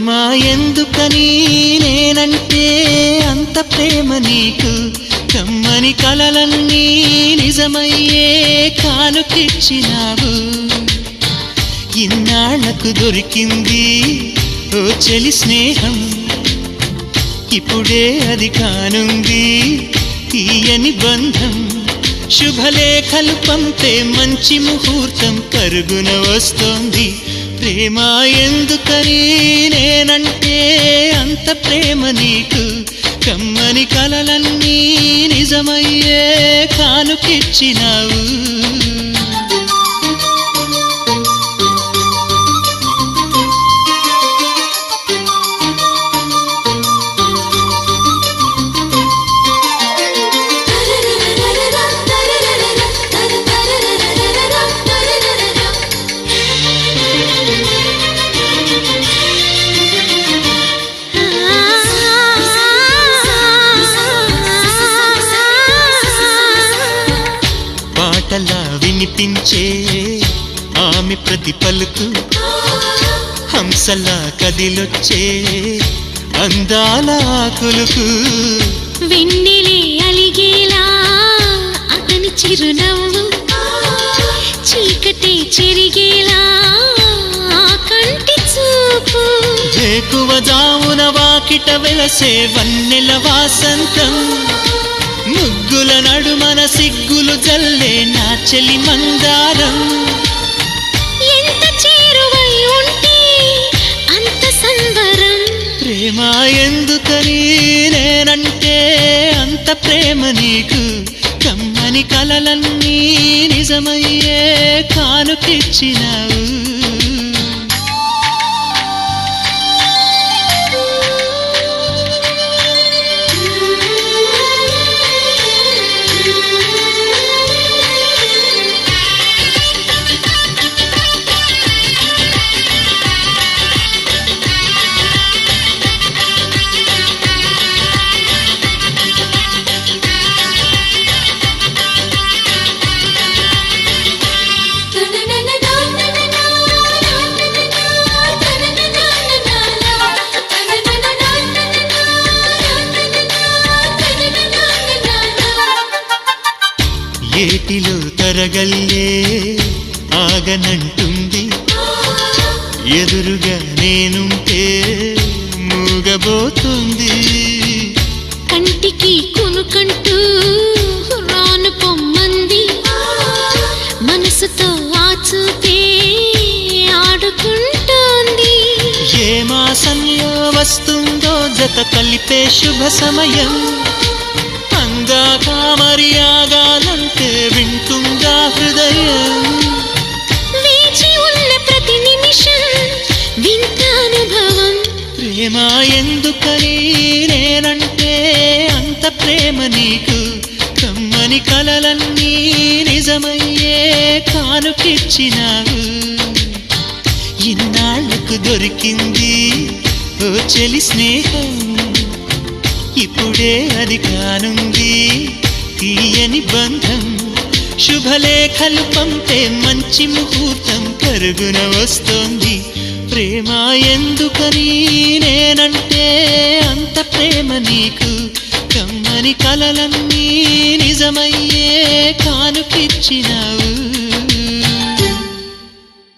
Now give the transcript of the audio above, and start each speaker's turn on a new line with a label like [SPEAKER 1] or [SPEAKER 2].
[SPEAKER 1] ప్రేమ ఎందుకని నేనంటే అంత ప్రేమ నీకు కమ్మని కలలన్నీ నిజమయ్యే కానుకిచ్చినావు ఇన్నాళ్లకు దొరికింది ఓ చెలి స్నేహం ఇప్పుడే అది కానుంది తీయని బంధం శుభలేఖలు పంపే మంచి ముహూర్తం పరుగున వస్తోంది ప్రేమ ఎందుకని నేనంటే అంత ప్రేమ నీకు కమ్మని కలలన్నీ నిజమయ్యే కానుకిచ్చినావు పాటలా వినిపించే ఆమె ప్రతి పలుకు హంసలా కదిలొచ్చే అందాల కులుకు
[SPEAKER 2] వెన్నెలే అలిగేలా అతని చిరునవ్వు చీకటే చెరిగేలా ఆ కంటి చూపు
[SPEAKER 1] వేకువ జామున వాకిట వెలసే వన్నెల వాసంతం ముగ్గుల నడుమన సిగ్గులు జల్లే నా చెలి మందారం
[SPEAKER 2] ఎంత చేరువై ఉంటే అంత సంబరం
[SPEAKER 1] ప్రేమ ఎందుకని నేనంటే అంత ప్రేమ నీకు కమ్మని కలలన్నీ నిజమయ్యే కానుకిచ్చినావు ఏటిలో తరగల్లే ఆగనంటుంది ఎదురుగా నేనుంటే మూగబోతుంది
[SPEAKER 2] కంటికి కునుకంటూ రాను పొమ్మంది మనసుతో ఆచూతే ఆడుకుంటోంది
[SPEAKER 1] ఏ మాసంలో వస్తుందో జత కలిపే శుభ సమయం అందాక మరి ఆగాలంటే వింటుందా హృదయం
[SPEAKER 2] వేచి ఉన్న ప్రతి నిమిషం వింత అనుభవం
[SPEAKER 1] ప్రేమ ఎందుకని నేనంటే అంత ప్రేమ నీకు కమ్మని కలలన్నీ నిజమయ్యే కానుకిచ్చినావు ఇన్నాళ్లకు దొరికింది ఓ చెలి స్నేహం ఇప్పుడే అది కానుంది తీయని బంధం శుభలేఖలు పంపే మంచి ముహూర్తం పరుగున వస్తోంది ప్రేమ ఎందుకని నేనంటే అంత ప్రేమ నీకు కమ్మని కలలన్నీ నిజమయ్యే కానుకిచ్చినావు